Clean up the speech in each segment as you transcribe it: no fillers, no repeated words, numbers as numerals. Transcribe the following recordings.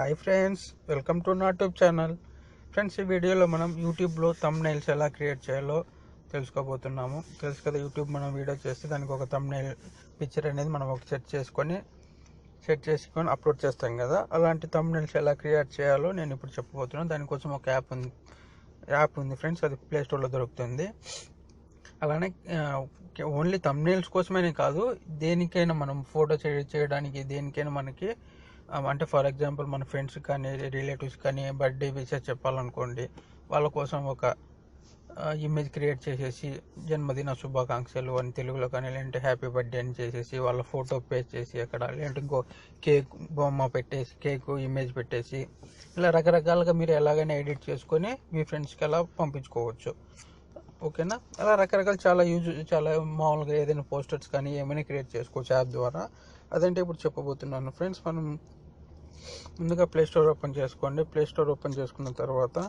Hi friends, welcome to నా YouTube channel. Friends, ఈ వీడియోలో మనం యూట్యూబ్లో థంబ్నైల్స్ ఎలా క్రియేట్ చేయాలో తెలుసుకోబోతున్నాము. తెలుసు కదా, యూట్యూబ్ మనం వీడియో చేస్తే దానికి ఒక థంబ్నైల్ పిక్చర్ అనేది మనం ఒక సెట్ చేసుకొని అప్లోడ్ చేస్తాం కదా. అలాంటి థంబ్నైల్స్ ఎలా క్రియేట్ చేయాలో నేను ఇప్పుడు చెప్పబోతున్నాను. దానికోసం ఒక యాప్ ఉంది ఫ్రెండ్స్, అది ప్లే స్టోర్లో దొరుకుతుంది. అలానే ఓన్లీ థంబ్నైల్స్ కోసమేనే కాదు, దేనికైనా మనం ఫోటో చేయడానికి దేనికైనా మనకి అంటే ఫర్ ఎగ్జాంపుల్ మన ఫ్రెండ్స్ కానీ రిలేటివ్స్ కానీ బర్త్డే విషెస్ చెప్పాలనుకోండి, వాళ్ళ కోసం ఒక ఇమేజ్ క్రియేట్ చేసేసి జన్మదిన శుభాకాంక్షలు అని తెలుగులో కానీ, లేదంటే హ్యాపీ బర్త్డే అని చేసేసి వాళ్ళ ఫోటో పేస్ట్ చేసి అక్కడ, లేదంటే ఇంకో కేక్ బొమ్మ పెట్టేసి కేక్ ఇమేజ్ పెట్టేసి ఇలా రకరకాలుగా మీరు ఎలాగైనా ఎడిట్ చేసుకొని మీ ఫ్రెండ్స్కి అలా పంపించుకోవచ్చు. ఓకేనా? అలా రకరకాల చాలా మామూలుగా ఏదైనా పోస్టర్స్ కానీ ఏమైనా క్రియేట్ చేసుకోవచ్చు యాప్ ద్వారా. అదంటే ఇప్పుడు చెప్పబోతున్నాను ఫ్రెండ్స్. మనం ముందుగా ప్లే స్టోర్ ఓపెన్ చేసుకోండి. ప్లే స్టోర్ ఓపెన్ చేసుకున్న తర్వాత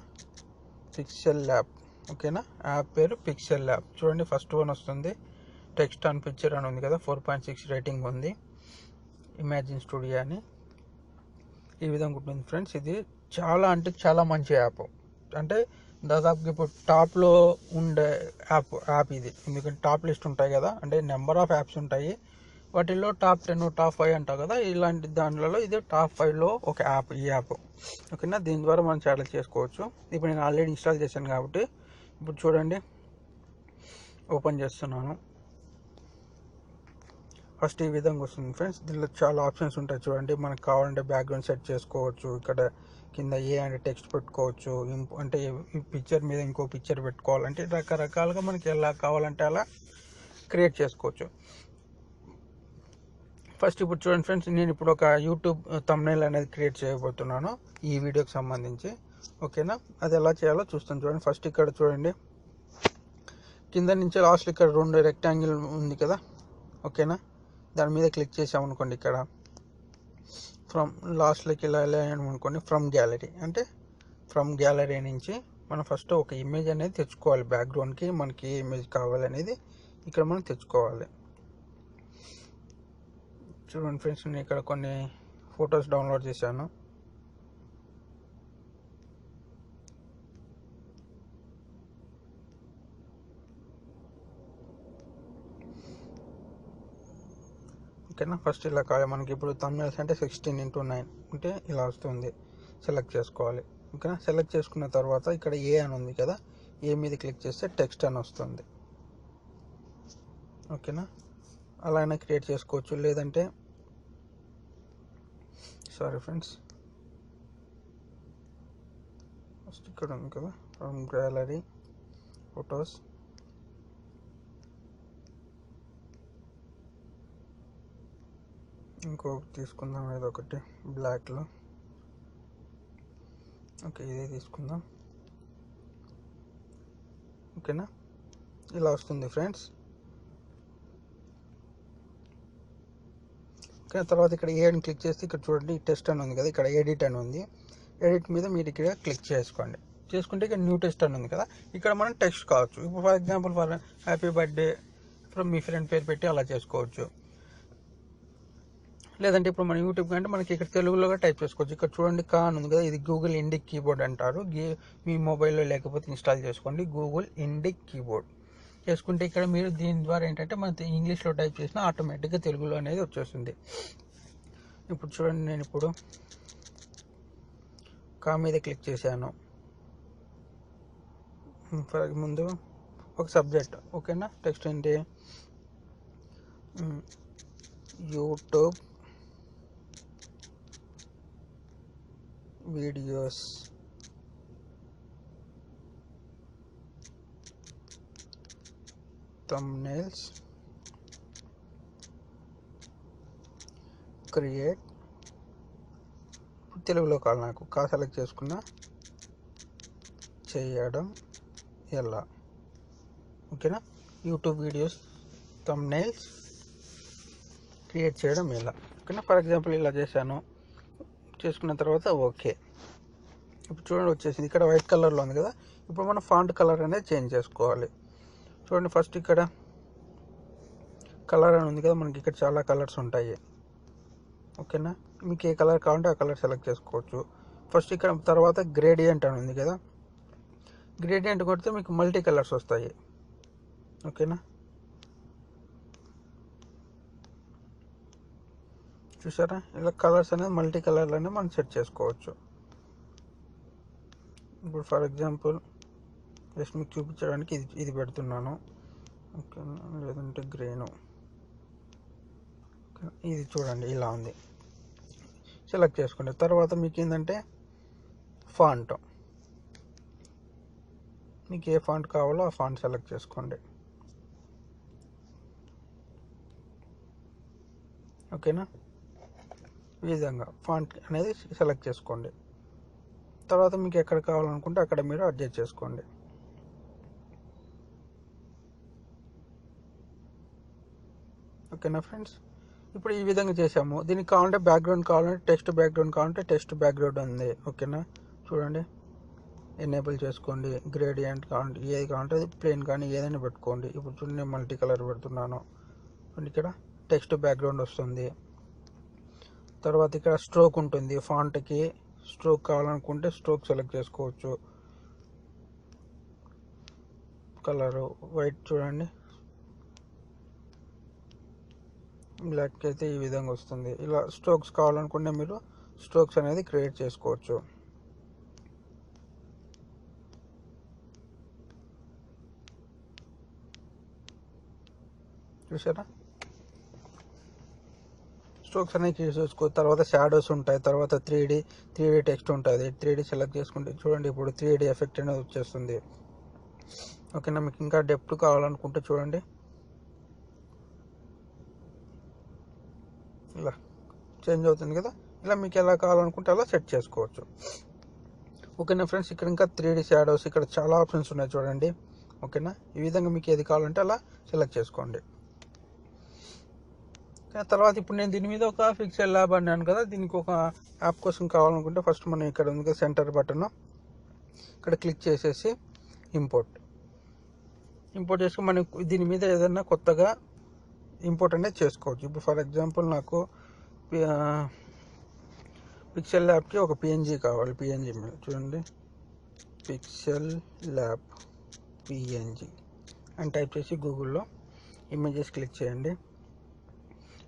పిక్సెల్ ల్యాబ్, ఓకేనా? యాప్ పేరు పిక్సెల్ ల్యాబ్. చూడండి, ఫస్ట్ వన్ వస్తుంది, టెక్స్ట్ ఆన్ పిక్చర్ అని ఉంది కదా, 4.6 రేటింగ్ ఉంది, ఇమాజిన్ స్టూడియో అని. ఈ విధంగా ఉంటుంది ఫ్రెండ్స్. ఇది చాలా మంచి యాప్. అంటే దాదాపుగా ఇప్పుడు టాప్లో ఉండే యాప్ ఇది. ఎందుకంటే టాప్ లిస్ట్ ఉంటాయి కదా, అంటే నెంబర్ ఆఫ్ యాప్స్ ఉంటాయి, వాటిల్లో టాప్ 10 టాప్ 5 అంటావు కదా, ఇలాంటి దాంట్లో ఇది టాప్ 5లో ఒక యాప్, ఈ యాప్. ఓకేనా? దీని ద్వారా మనం చాలా చేసుకోవచ్చు. ఇప్పుడు నేను ఆల్రెడీ ఇన్స్టాల్ చేశాను కాబట్టి ఇప్పుడు చూడండి, ఓపెన్ చేస్తున్నాను. ఫస్ట్ ఈ విధంగా వస్తుంది ఫ్రెండ్స్. దీనిలో చాలా ఆప్షన్స్ ఉంటాయి చూడండి. మనకు కావాలంటే బ్యాక్గ్రౌండ్ సెట్ చేసుకోవచ్చు, ఇక్కడ కింద ఏ అంటే టెక్స్ట్ పెట్టుకోవచ్చు, అంటే ఈ పిక్చర్ మీద ఇంకో పిక్చర్ పెట్టుకోవాలంటే రకరకాలుగా మనకి ఎలా కావాలంటే అలా క్రియేట్ చేసుకోవచ్చు. ఫస్ట్ ఇప్పుడు చూడండి ఫ్రెండ్స్, నేను ఇప్పుడు ఒక యూట్యూబ్ థంబ్నైల్ అనేది క్రియేట్ చేయబోతున్నాను ఈ వీడియోకి సంబంధించి. ఓకేనా? అది ఎలా చేయాలో చూస్తాను చూడండి. ఫస్ట్ ఇక్కడ చూడండి, కింద నుంచి లాస్ట్ ఇక్కడ 2 రెక్టాంగిల్ ఉంది కదా, ఓకేనా? దాని మీద క్లిక్ చేసామనుకోండి, ఇక్కడ ఫ్రమ్ లాస్ట్లోకి ఇలా అనుకోండి, ఫ్రమ్ గ్యాలరీ. అంటే ఫ్రమ్ గ్యాలరీ నుంచి మనం ఫస్ట్ ఒక ఇమేజ్ అనేది తెచ్చుకోవాలి. బ్యాక్గ్రౌండ్కి మనకి ఏ ఇమేజ్ కావాలనేది ఇక్కడ మనం తెచ్చుకోవాలి. చూడండి ఫ్రెండ్స్, నేను ఇక్కడ కొన్ని ఫొటోస్ డౌన్లోడ్ చేశాను. ఓకేనా? ఫస్ట్ ఇలా కావాలి మనకి. ఇప్పుడు థంబ్నైల్స్ అంటే 16:9 అంటే ఇలా వస్తుంది, సెలెక్ట్ చేసుకోవాలి. ఓకేనా? సెలెక్ట్ చేసుకున్న తర్వాత ఇక్కడ ఏ అని ఉంది కదా, ఏ మీద క్లిక్ చేస్తే టెక్స్ట్ అని వస్తుంది. ఓకేనా? అలా అయినా క్రియేట్ చేసుకోవచ్చు, లేదంటే సారీ ఫ్రెండ్స్, ఫస్ట్ ఇక్కడ ఉంది కదా, ఫ్రమ్ గ్యాలరీ ఫొటోస్, ఇంకొకటి తీసుకుందాం, ఏదో ఒకటి బ్లాక్లో. ఓకే, ఇదే తీసుకుందాం. ఓకేనా? ఇలా వస్తుంది ఫ్రెండ్స్. ఓకే, తర్వాత ఇక్కడ ఏ అని క్లిక్ చేస్తే ఇక్కడ చూడండి టెస్ట్ అని ఉంది కదా, ఇక్కడ ఎడిట్ అని ఉంది. ఎడిట్ మీద మీరు ఇక్కడ క్లిక్ చేసుకుంటే ఇక్కడ న్యూ టెస్ట్ అని ఉంది కదా, ఇక్కడ మనం టెక్స్ట్ కావచ్చు. ఇప్పుడు for example for happy birthday from me friend పేరు పెట్టి అలా చేసుకోవచ్చు. లేదంటే ఇప్పుడు మన యూట్యూబ్ కంటే మనకి ఇక్కడ తెలుగులో టైప్ చేసుకోవచ్చు. ఇక్కడ చూడండి కా అని ఉంది కదా, ఇది గూగుల్ ఇండిక్ కీబోర్డ్ అంటారు. మీ మొబైల్లో లేకపోతే ఇన్స్టాల్ చేసుకోండి గూగుల్ ఇండిక్ కీబోర్డ్. చేసుకుంటే ఇక్కడ మీరు దీని ద్వారా ఏంటంటే మన ఇంగ్లీష్లో టైప్ చేసినా ఆటోమేటిక్గా తెలుగులో అనేది వచ్చేస్తుంది. ఇప్పుడు చూడండి, నేను ఇప్పుడు కా మీద క్లిక్ చేశాను. ముందు ఒక సబ్జెక్ట్, ఓకేనా? టెక్స్ట్ ఏంటి, యూట్యూబ్ వీడియోస్ థంబ్నైల్స్ క్రియేట్, తెలుగులో కావాలి నాకు, కా సెలెక్ట్ చేసుకున్నా, చేయడం ఎలా. ఓకేనా? యూట్యూబ్ వీడియోస్ థంబ్నైల్స్ క్రియేట్ చేయడం ఎలా. ఓకేనా? ఫర్ ఎగ్జాంపుల్ ఇలా చేసుకున్న తర్వాత ఓకే. ఇప్పుడు చూడండి వచ్చేసింది, ఇక్కడ వైట్ కలర్లో ఉంది కదా. ఇప్పుడు మనం ఫాంట్ కలర్ అనేది చేంజ్ చేసుకోవాలి. చూడండి, ఫస్ట్ ఇక్కడ కలర్ అని ఉంది కదా, మనకి ఇక్కడ చాలా కలర్స్ ఉంటాయి. ఓకేనా. మీకు ఏ కలర్ కావాలంటే ఆ కలర్ సెలెక్ట్ చేసుకోవచ్చు. ఫస్ట్ ఇక్కడ తర్వాత గ్రేడియంట్ అని ఉంది కదా, గ్రేడియంట్ కొడితే మీకు మల్టీ కలర్స్ వస్తాయి. ఓకేనా, చూసారా, ఇలా కలర్స్ అనేది మల్టీ కలర్లోనే మనం సెట్ చేసుకోవచ్చు. ఇప్పుడు ఫర్ ఎగ్జాంపుల్ జస్ట్ మీకు చూపించడానికి ఇది పెడుతున్నాను. ఓకేనా, లేదంటే గ్రీను, ఇది చూడండి ఇలా ఉంది. సెలెక్ట్ చేసుకోండి. తర్వాత మీకు ఏంటంటే ఫాంట్, మీకు ఏ ఫాంట్ కావాలో ఆ ఫాంట్ సెలెక్ట్ చేసుకోండి. ఓకేనా, ఈ విధంగా ఫాంట్ అనేది సెలెక్ట్ చేసుకోండి. తర్వాత మీకు ఎక్కడ కావాలనుకుంటే అక్కడ మీరు అడ్జస్ట్ చేసుకోండి. ఓకేనా ఫ్రెండ్స్, ఇప్పుడు ఈ విధంగా చేసాము. దీనికి కావాలంటే బ్యాక్గ్రౌండ్ కావాలంటే టెక్స్ట్ బ్యాక్గ్రౌండ్ కావాలంటే టెక్స్ట్ బ్యాక్గ్రౌండ్ ఉంది. ఓకేనా, చూడండి ఎనేబుల్ చేసుకోండి. గ్రేడియంట్ కావాలంటే ఏది కావాలంటే అది ప్లెయిన్ కానీ ఏదైనా పెట్టుకోండి. ఇప్పుడు చూడండి నేను మల్టీ కలర్ పెడుతున్నాను. ఇక్కడ టెక్స్ట్ బ్యాక్గ్రౌండ్ వస్తుంది. తర్వాత ఇక్కడ స్ట్రోక్ ఉంటుంది. ఫాంట్కి స్ట్రోక్ కావాలనుకుంటే స్ట్రోక్ సెలెక్ట్ చేసుకోవచ్చు. కలరు వైట్ చూడండి, బ్లాక్ అయితే ఈ విధంగా వస్తుంది. ఇలా స్ట్రోక్స్ కావాలనుకుంటే మీరు స్ట్రోక్స్ అనేది క్రియేట్ చేసుకోవచ్చు. చూసారా, స్ట్రోక్స్ అనేది క్రియేట్ చేసుకోవచ్చు. తర్వాత షాడోస్ ఉంటాయి. తర్వాత 3D టెక్స్ట్ ఉంటుంది. 3D సెలెక్ట్ చేసుకుంటే చూడండి ఇప్పుడు 3D ఎఫెక్ట్ అనేది వచ్చేస్తుంది. ఓకేనా, మీకు ఇంకా డెప్త్ కావాలనుకుంటే చూడండి ఇలా చేంజ్ అవుతుంది కదా. ఇలా మీకు ఎలా కావాలనుకుంటే అలా సెట్ చేసుకోవచ్చు. ఓకేనా ఫ్రెండ్స్, ఇక్కడ ఇంకా 3D షాడోస్, ఇక్కడ చాలా ఆప్షన్స్ ఉన్నాయి చూడండి. ఓకేనా, ఈ విధంగా మీకు ఏది కావాలంటే అలా సెలెక్ట్ చేసుకోండి. తర్వాత ఇప్పుడు నేను దీని మీద ఒక పిక్సెల్ ల్యాబ్ అన్నాను కదా, దీనికి ఒక యాప్ కోసం కావాలనుకుంటే ఫస్ట్ మనం ఇక్కడ ఉంది కదా సెంటర్ బటన్, ఇక్కడ క్లిక్ చేసేసి ఇంపోర్ట్ చేసుకుని మనం దీని మీద ఏదైనా కొత్తగా ఇంపోర్ట్ అనేది చేసుకోవచ్చు. ఇప్పుడు ఫర్ ఎగ్జాంపుల్ నాకు పిక్సెల్ ల్యాబ్కి ఒక పిఎన్జీ కావాలి. పిఎన్జీ మీద చూడండి పిక్సెల్ ల్యాబ్ పిఎన్జీ అని టైప్ చేసి గూగుల్లో ఇమేజెస్ క్లిక్ చేయండి.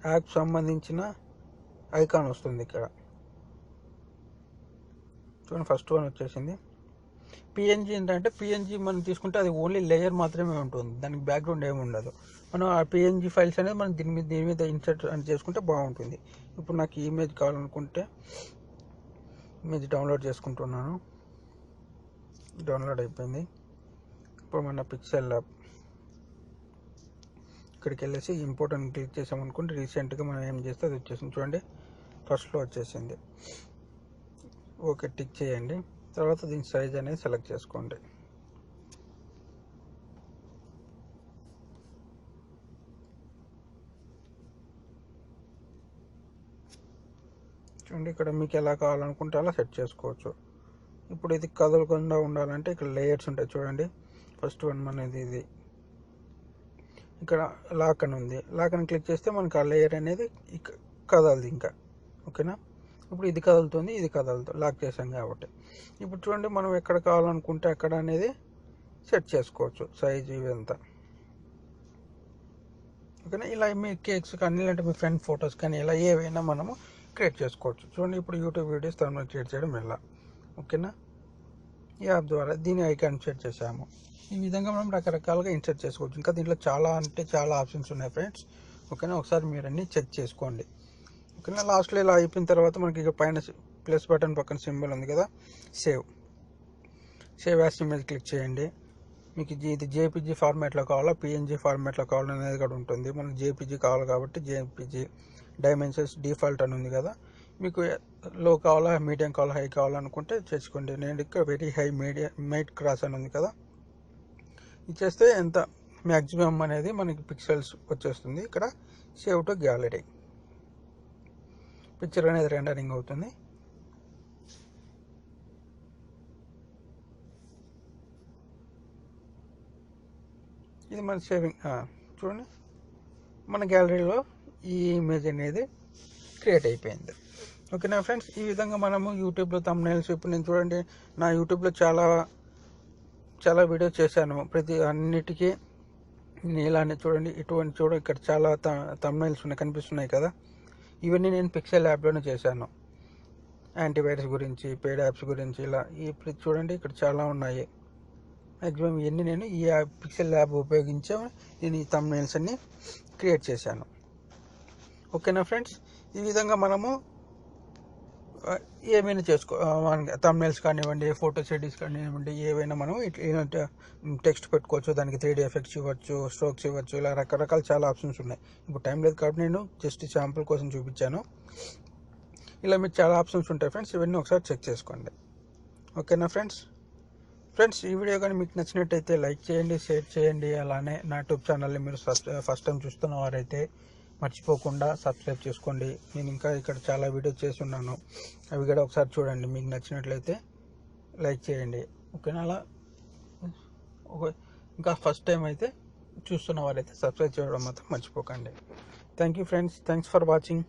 యాప్ సంబంధించిన ఐకాన్ వస్తుంది ఇక్కడ చూడండి. ఫస్ట్ వన్ వచ్చేసింది. పిఎన్జీ ఏంటంటే పిఎన్జీ మనం తీసుకుంటే అది ఓన్లీ లేయర్ మాత్రమే ఉంటుంది, దానికి బ్యాక్గ్రౌండ్ ఏమి ఉండదు. మనం ఆ పిఎన్జీ ఫైల్స్ అనేది మనం దీని మీద ఇన్సర్ట్ అని చేసుకుంటే బాగుంటుంది. ఇప్పుడు నాకు ఇమేజ్ కావాలనుకుంటే ఇమేజ్ డౌన్లోడ్ చేసుకుంటున్నాను. డౌన్లోడ్ అయిపోయింది. ఇప్పుడు మన పిక్సెల్ ల్యాబ్ ఇక్కడికి వెళ్ళేసి ఇంపోర్ట్ అని క్లిక్ చేసామనుకుంటే రీసెంట్గా మనం ఏం చేస్తే అది వచ్చేసింది చూడండి, ఫస్ట్లో వచ్చేసింది. ఓకే టిక్ చేయండి. తర్వాత దీని సైజ్ అనేది సెలెక్ట్ చేసుకోండి. చూడండి ఇక్కడ మీకు ఎలా కావాలనుకుంటే అలా సెట్ చేసుకోవచ్చు. ఇప్పుడు ఇది కదలకుండా ఉండాలంటే ఇక్కడ లేయర్స్ ఉంటాయి చూడండి. ఫస్ట్ వన్ మనది ఇది, ఇక్కడ లాక్ అని ఉంది. లాక్ అని క్లిక్ చేస్తే మనకు ఆ లేయర్ అనేది కదలదు ఇంకా. ఓకేనా, ఇప్పుడు ఇది కదులుతుంది, ఇది కదులుతుంది, లాక్ చేసాం కాబట్టి. ఇప్పుడు చూడండి మనం ఎక్కడ కావాలనుకుంటే అక్కడ అనేది సెట్ చేసుకోవచ్చు సైజ్ ఇవంతా. ఓకేనా, ఇలా మీ కేక్స్ కానీ లేదంటే మీ ఫ్రెండ్ ఫొటోస్ కానీ ఇలా ఏవైనా మనము క్రియేట్ చేసుకోవచ్చు. చూడండి ఇప్పుడు యూట్యూబ్ వీడియోస్ తను క్రియేట్ చేయడం ఎలా. ఓకేనా, ఈ యాప్ ద్వారా దీని ఐకాన్ సెట్ చేసాము. ఈ విధంగా మనం రకరకాలుగా ఇన్సర్ట్ చేసుకోవచ్చు. ఇంకా దీంట్లో చాలా అంటే చాలా ఆప్షన్స్ ఉన్నాయి ఫ్రెండ్స్. ఓకేనా, ఒకసారి మీరు అన్నీ చెక్ చేసుకోండి. ఓకేనా, లాస్ట్లో ఇలా అయిపోయిన తర్వాత మనకి ఇక పైన ప్లస్ బటన్ పక్కన సింబల్ ఉంది కదా, సేవ్ యాస్ ఇమేజ్ క్లిక్ చేయండి. మీకు ఇది జేపీజీ ఫార్మాట్లో కావాలా పిఎన్జీ ఫార్మాట్లో కావాలనేది కూడా ఉంటుంది. మనకు జేపీజీ కావాలి కాబట్టి జేపీజీ డైమెన్షన్స్ డిఫాల్ట్ అని ఉంది కదా, మీకు లో కావాలా మీడియం కావాలా హై కావాలనుకుంటే చేసుకోండి. నేను ఇక్కడ వెరీ హై మైట్ క్రాస్ అని ఉంది కదా, ఇచ్చేస్తే ఎంత మ్యాక్సిమం అనేది మనకి పిక్సెల్స్ వచ్చేస్తుంది. ఇక్కడ సేవ్ టు గ్యాలరీ, పిక్చర్ అనేది రెండరింగ్ అవుతుంది. ఇది మన సేవింగ్ చూడండి, మన గ్యాలరీలో ఈ ఇమేజ్ అనేది క్రియేట్ అయిపోయింది. ఓకేనా ఫ్రెండ్స్, ఈ విధంగా మనము యూట్యూబ్లో తమ్నైల్స్ ఇప్పుడు నేను చూడండి నా యూట్యూబ్లో చాలా వీడియోస్ చేశాను. ప్రతి అన్నిటికీ ఇలానే చూడండి, ఇక్కడ చాలా తమ్నైల్స్ ఉన్నాయి కనిపిస్తున్నాయి కదా. ఇవన్నీ నేను పిక్సెల్ యాప్లోనే చేశాను. యాంటీవైరస్ గురించి, పెయిడ్ యాప్స్ గురించి, ఇలా చూడండి ఇక్కడ చాలా ఉన్నాయి. మ్యాక్సిమం ఇవన్నీ నేను ఈ పిక్సెల్ యాప్ ఉపయోగించి నేను ఈ తమ్నైల్స్ అన్ని క్రియేట్ చేశాను. ఓకేనా ఫ్రెండ్స్, ఈ విధంగా మనము ఏమైనా తమ్నైల్స్ కానివ్వండి, ఫోటోస్ ఎడిట్స్ కానివ్వండి, ఏవైనా మనం ఇలాంటి టెక్స్ట్ పెట్టుకోవచ్చు, దానికి 3D ఎఫెక్ట్స్ ఇవ్వచ్చు, స్ట్రోక్స్ ఇవ్వచ్చు, ఇలా రకరకాల చాలా ఆప్షన్స్ ఉన్నాయి. ఇప్పుడు టైం లేదు కాబట్టి నేను జస్ట్ శాంపుల్ కోసం చూపించాను. ఇలా మీకు చాలా ఆప్షన్స్ ఉంటాయి ఫ్రెండ్స్, ఇవన్నీ ఒకసారి చెక్ చేసుకోండి. ఓకేనా ఫ్రెండ్స్, ఈ వీడియో కానీ మీకు నచ్చినట్టయితే లైక్ చేయండి, షేర్ చేయండి. అలానే నా యూట్యూబ్ ఛానల్ని మీరు ఫస్ట్ టైం చూస్తున్న వారైతే మర్చిపోకుండా సబ్స్క్రైబ్ చేసుకోండి. నేను ఇంకా ఇక్కడ చాలా వీడియోస్ చేసి ఉన్నాను, అవి కూడా ఒకసారి చూడండి. మీకు నచ్చినట్లయితే లైక్ చేయండి. ఓకేనా, అలా ఇంకా ఫస్ట్ టైం అయితే చూస్తున్న వారైతే సబ్స్క్రైబ్ చేయడం మాత్రం మర్చిపోకండి. Thank you friends, thanks for watching.